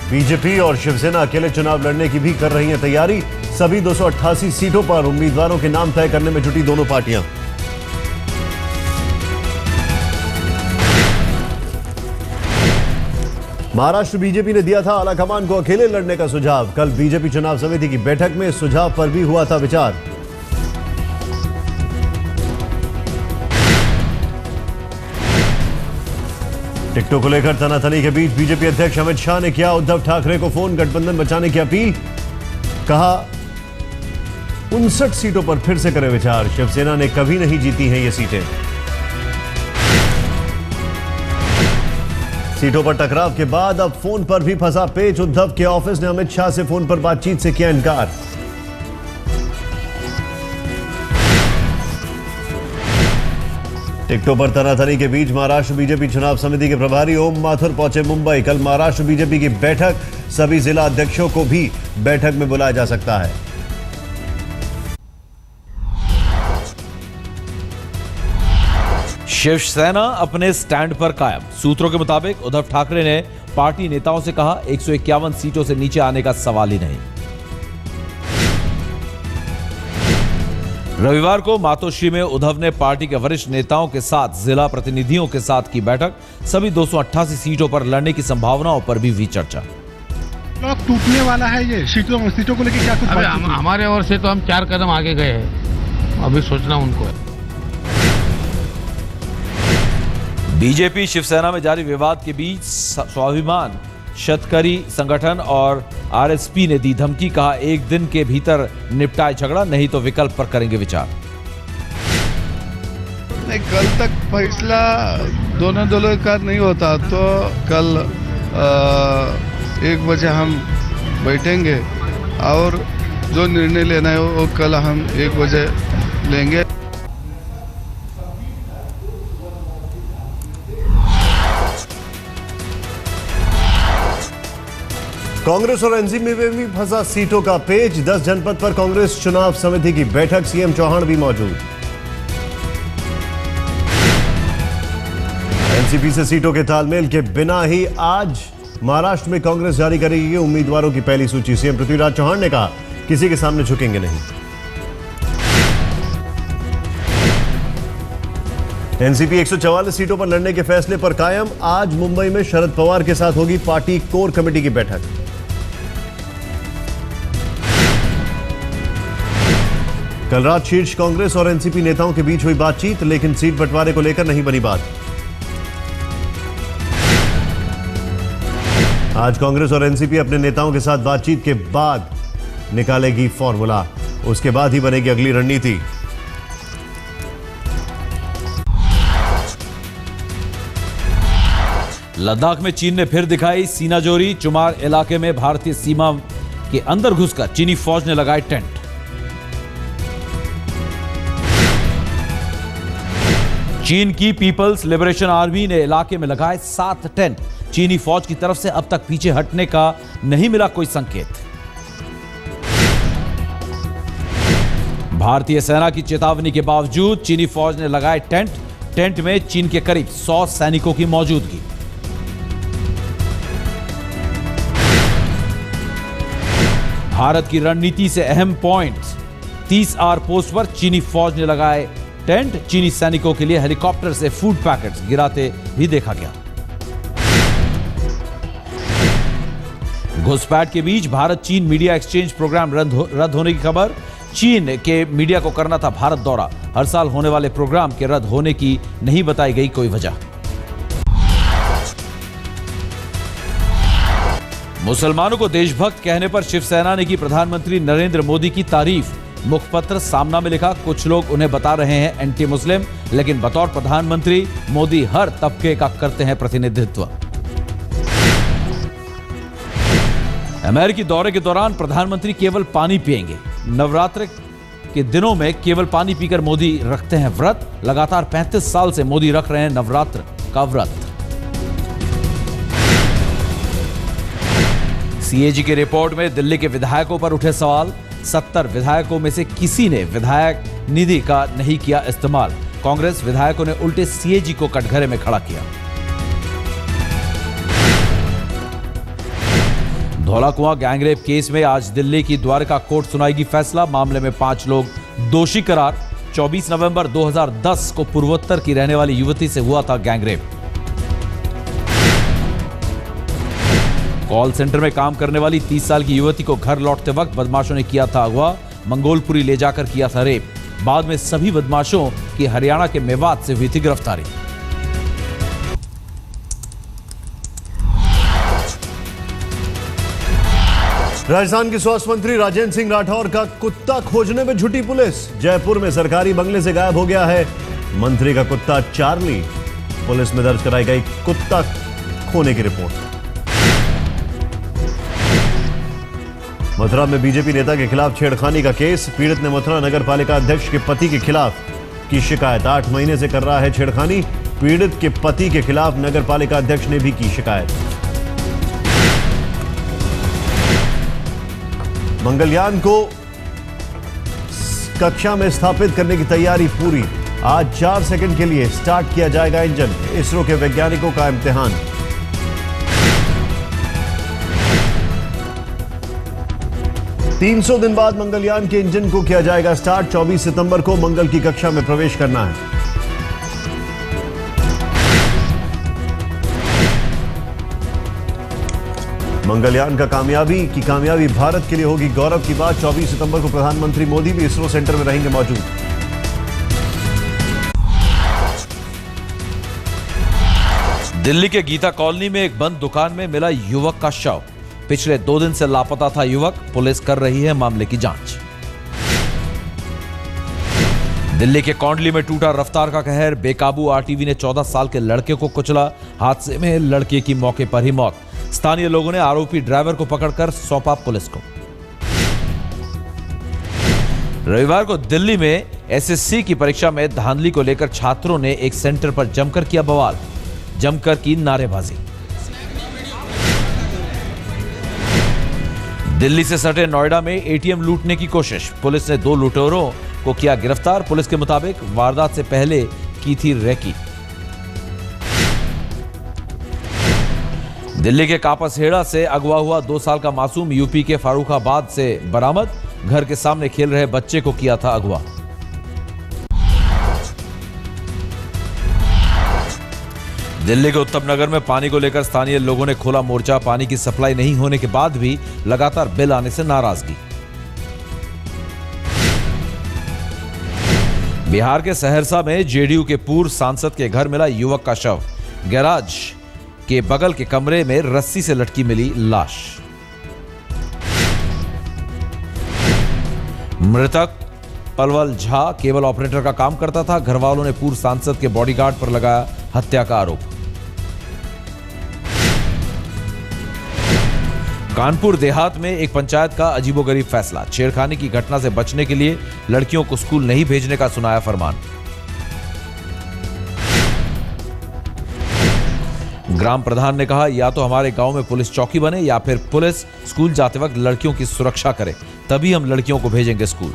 BJP और शिवसेना अकेले चुनाव लड़ने की भी कर रही हैं तैयारी। सभी 288 सीटों पर उम्मीदवारों के नाम तय करने में जुटी दोनों पार्टियां। महाराष्ट्र बीजेपी ने दिया था आलाकमान को अकेले लड़ने का सुझाव। कल बीजेपी चुनाव समिति की बैठक में इस सुझाव पर भी हुआ था विचार। टिकटों को लेकर तनातनी के बीच बीजेपी अध्यक्ष अमित शाह ने किया उद्धव ठाकरे को फोन, गठबंधन बचाने की अपील। कहा 59 सीटों पर फिर से करें विचार। शिवसेना ने कभी नहीं जीती हैं ये सीटें। सीटों पर टकराव के बाद अब फोन पर भी फंसा पेच। उद्धव के ऑफिस ने अमित शाह से फोन पर बातचीत से किया इनकार। टिकटों पर तनातनी के बीच महाराष्ट्र बीजेपी चुनाव समिति के प्रभारी ओम माथुर पहुंचे मुंबई। कल महाराष्ट्र बीजेपी की बैठक, सभी जिला अध्यक्षों को भी बैठक में बुलाया जा सकता है। शिवसेना अपने स्टैंड पर कायम। सूत्रों के मुताबिक उद्धव ठाकरे ने पार्टी नेताओं से कहा 151 सीटों से नीचे आने का सवाल ही नहीं। रविवार को मातोश्री में उद्धव ने पार्टी के वरिष्ठ नेताओं के साथ जिला प्रतिनिधियों के साथ की बैठक। सभी 288 सीटों पर लड़ने की संभावनाओं पर भी हुई चर्चा। टूटने वाला है ये सीटों को लेकर क्या कुछ? हमारे ओर से तो हम 4 कदम आगे गए हैं, अभी सोचना उनको है। बीजेपी शिवसेना में जारी विवाद के बीच स्वाभिमान शेतकरी संगठन और आरएसपी ने दी धमकी। कहा 1 दिन के भीतर निपटाए झगड़ा, नहीं तो विकल्प पर करेंगे विचार। नहीं, कल तक फैसला दोनों दलों का नहीं होता तो कल 1 बजे हम बैठेंगे और जो निर्णय लेना है वो कल हम 1 बजे लेंगे। कांग्रेस और एनसीपी में भी फंसा सीटों का पेच। 10 जनपद पर कांग्रेस चुनाव समिति की बैठक, सीएम चौहान भी मौजूद। एनसीपी से सीटों के तालमेल के बिना ही आज महाराष्ट्र में कांग्रेस जारी करेगी उम्मीदवारों की पहली सूची। सीएम पृथ्वीराज चौहान ने कहा किसी के सामने झुकेंगे नहीं। एनसीपी 144 सीटों पर लड़ने के फैसले पर कायम। आज मुंबई में शरद पवार के साथ होगी पार्टी कोर कमेटी की बैठक। कल रात शीर्ष कांग्रेस और एनसीपी नेताओं के बीच हुई बातचीत, लेकिन सीट बंटवारे को लेकर नहीं बनी बात। आज कांग्रेस और एनसीपी अपने नेताओं के साथ बातचीत के बाद निकालेगी फॉर्मूला, उसके बाद ही बनेगी अगली रणनीति। लद्दाख में चीन ने फिर दिखाई सीनाजोरी। चुमार इलाके में भारतीय सीमा के अंदर घुसकर चीनी फौज ने लगाए टेंट। चीन की पीपल्स लिबरेशन आर्मी ने इलाके में लगाए 7 टेंट। चीनी फौज की तरफ से अब तक पीछे हटने का नहीं मिला कोई संकेत। भारतीय सेना की चेतावनी के बावजूद चीनी फौज ने लगाए टेंट। टेंट में चीन के करीब 100 सैनिकों की मौजूदगी। भारत की रणनीति से अहम पॉइंट्स। 30 आर पोस्ट पर चीनी फौज ने लगाए टेंट। चीनी सैनिकों के लिए हेलीकॉप्टर से फूड पैकेट्स गिराते भी देखा गया। घुसपैठ के बीच भारत चीन मीडिया एक्सचेंज प्रोग्राम रद्द होने की खबर। चीन के मीडिया को करना था भारत दौरा। हर साल होने वाले प्रोग्राम के रद्द होने की नहीं बताई गई कोई वजह। मुसलमानों को देशभक्त कहने पर शिवसेना ने की प्रधानमंत्री नरेंद्र मोदी की तारीफ। मुखपत्र सामना में लिखा कुछ लोग उन्हें बता रहे हैं एंटी मुस्लिम, लेकिन बतौर प्रधानमंत्री मोदी हर तबके का करते हैं प्रतिनिधित्व। अमेरिकी दौरे के दौरान प्रधानमंत्री केवल पानी पिएंगे। नवरात्र के दिनों में केवल पानी पीकर मोदी रखते हैं व्रत। लगातार 35 साल से मोदी रख रहे हैं नवरात्र का व्रत। सीएजी की रिपोर्ट में दिल्ली के विधायकों पर उठे सवाल। 70 विधायकों में से किसी ने विधायक निधि का नहीं किया इस्तेमाल। कांग्रेस विधायकों ने उल्टे सीएजी को कटघरे में खड़ा किया। धौला कुआं गैंगरेप केस में आज दिल्ली की द्वारका कोर्ट सुनाएगी फैसला। मामले में 5 लोग दोषी करार। 24 नवंबर 2010 को पूर्वोत्तर की रहने वाली युवती से हुआ था गैंगरेप। कॉल सेंटर में काम करने वाली 30 साल की युवती को घर लौटते वक्त बदमाशों ने किया था अगवा। मंगोलपुरी ले जाकर किया था रेप। बाद में सभी बदमाशों की हरियाणा के मेवात से हुई थी गिरफ्तारी। राजस्थान के स्वास्थ्य मंत्री राजेंद्र सिंह राठौर का कुत्ता खोजने में जुटी पुलिस। जयपुर में सरकारी बंगले से गायब हो गया है मंत्री का कुत्ता चार्ली। पुलिस में दर्ज कराई गई कुत्ता खोने की रिपोर्ट। मथुरा में बीजेपी नेता के खिलाफ छेड़खानी का केस। पीड़ित ने मथुरा नगर पालिका अध्यक्ष के पति के खिलाफ की शिकायत। 8 महीने से कर रहा है छेड़खानी। पीड़ित के पति के खिलाफ नगर पालिका अध्यक्ष ने भी की शिकायत। मंगलयान को कक्षा में स्थापित करने की तैयारी पूरी। आज 4 सेकंड के लिए स्टार्ट किया जाएगा इंजन। इसरो के वैज्ञानिकों का इम्तिहान। तीन 300 दिन बाद मंगलयान के इंजन को किया जाएगा स्टार्ट। 24 सितंबर को मंगल की कक्षा में प्रवेश करना है। मंगलयान का कामयाबी भारत के लिए होगी गौरव की बात। 24 सितंबर को प्रधानमंत्री मोदी भी इसरो सेंटर में रहेंगे मौजूद। दिल्ली के गीता कॉलोनी में एक बंद दुकान में मिला युवक का शव। पिछले 2 दिन से लापता था युवक। पुलिस कर रही है मामले की जांच। दिल्ली के कौंडली में टूटा रफ्तार का कहर। बेकाबू आरटीवी ने 14 साल के लड़के को कुचला। हादसे में लड़के की मौके पर ही मौत। स्थानीय लोगों ने आरोपी ड्राइवर को पकड़कर सौंपा पुलिस को। रविवार को दिल्ली में एसएससी की परीक्षा में धांधली को लेकर छात्रों ने एक सेंटर पर जमकर किया बवाल। जमकर की नारेबाजी। दिल्ली से सटे नोएडा में एटीएम लूटने की कोशिश। पुलिस ने 2 लुटेरों को किया गिरफ्तार। पुलिस के मुताबिक वारदात से पहले की थी रेकी। दिल्ली के कापसहेड़ा से अगवा हुआ 2 साल का मासूम यूपी के फारुखाबाद से बरामद। घर के सामने खेल रहे बच्चे को किया था अगवा। दिल्ली के उत्तम नगर में पानी को लेकर स्थानीय लोगों ने खोला मोर्चा। पानी की सप्लाई नहीं होने के बाद भी लगातार बिल आने से नाराजगी। बिहार के सहरसा में जेडीयू के पूर्व सांसद के घर मिला युवक का शव। गैराज के बगल के कमरे में रस्सी से लटकी मिली लाश। मृतक पलवल झा केबल ऑपरेटर का काम करता था। घरवालों ने पूर्व सांसद के बॉडीगार्ड पर लगाया हत्या का आरोप। कानपुर देहात में एक पंचायत का अजीबोगरीब फैसला। छेड़खानी की घटना से बचने के लिए लड़कियों को स्कूल नहीं भेजने का सुनाया फरमान। ग्राम प्रधान ने कहा, या तो हमारे गांव में पुलिस चौकी बने या फिर पुलिस स्कूल जाते वक्त लड़कियों की सुरक्षा करे, तभी हम लड़कियों को भेजेंगे स्कूल।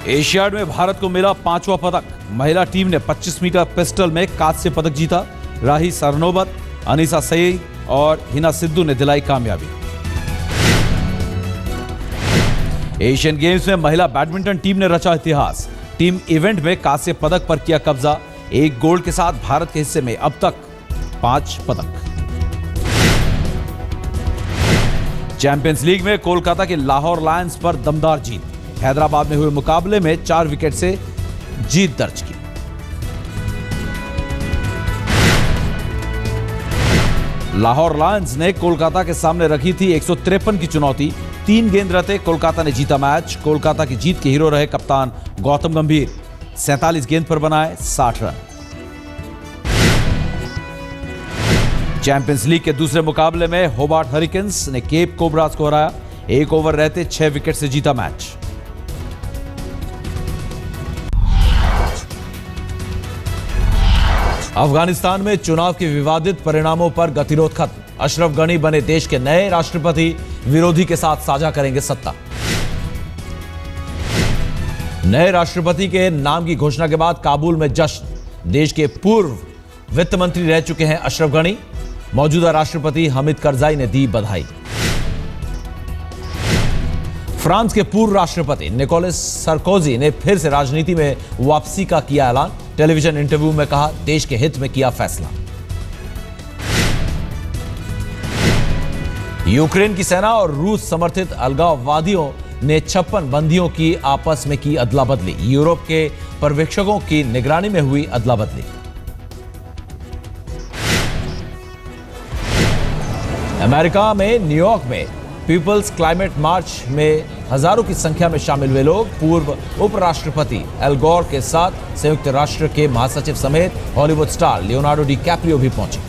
एशियाड में भारत को मिला 5वां पदक। महिला टीम ने 25 मीटर पिस्टल में कांस्य पदक जीता। राही सरनोबत, अनीसा सईद और हिना सिद्धू ने दिलाई कामयाबी। एशियन गेम्स में महिला बैडमिंटन टीम ने रचा इतिहास। टीम इवेंट में कांस्य पदक पर किया कब्जा। 1 गोल्ड के साथ भारत के हिस्से में अब तक 5 पदक। चैंपियंस लीग में कोलकाता के लाहौर लायंस पर दमदार जीत। हैदराबाद में हुए मुकाबले में 4 विकेट से जीत दर्ज की। लाहौर लायंस ने कोलकाता के सामने रखी थी 153 की चुनौती। 3 गेंद रहते कोलकाता ने जीता मैच। कोलकाता की जीत के हीरो रहे कप्तान गौतम गंभीर। 47 गेंद पर बनाए 60 रन। चैंपियंस लीग के दूसरे मुकाबले में होबार्ट हरिकेन्स ने केप कोबरास को हराया। 1 ओवर रहते 6 विकेट से जीता मैच। अफगानिस्तान में चुनाव के विवादित परिणामों पर गतिरोध खत्म। अशरफ गनी बने देश के नए राष्ट्रपति। विरोधी के साथ साझा करेंगे सत्ता। नए राष्ट्रपति के नाम की घोषणा के बाद काबुल में जश्न। देश के पूर्व वित्त मंत्री रह चुके हैं अशरफ गनी। मौजूदा राष्ट्रपति हामिद करजाई ने दी बधाई। फ्रांस के पूर्व राष्ट्रपति निकोलस सार्कोजी ने फिर से राजनीति में वापसी का किया ऐलान। टेलीविजन इंटरव्यू में कहा, देश के हित में किया फैसला। यूक्रेन की सेना और रूस समर्थित अलगाववादियों ने 56 बंदियों की आपस में की अदला बदली। यूरोप के पर्यवेक्षकों की निगरानी में हुई अदला बदली। अमेरिका में न्यूयॉर्क में पीपल्स क्लाइमेट मार्च में हजारों की संख्या में शामिल हुए लोग पूर्व उपराष्ट्रपति एल गॉर के साथ संयुक्त राष्ट्र के महासचिव समेत हॉलीवुड स्टार लियोनार्डो डिकैप्रियो भी पहुंचे।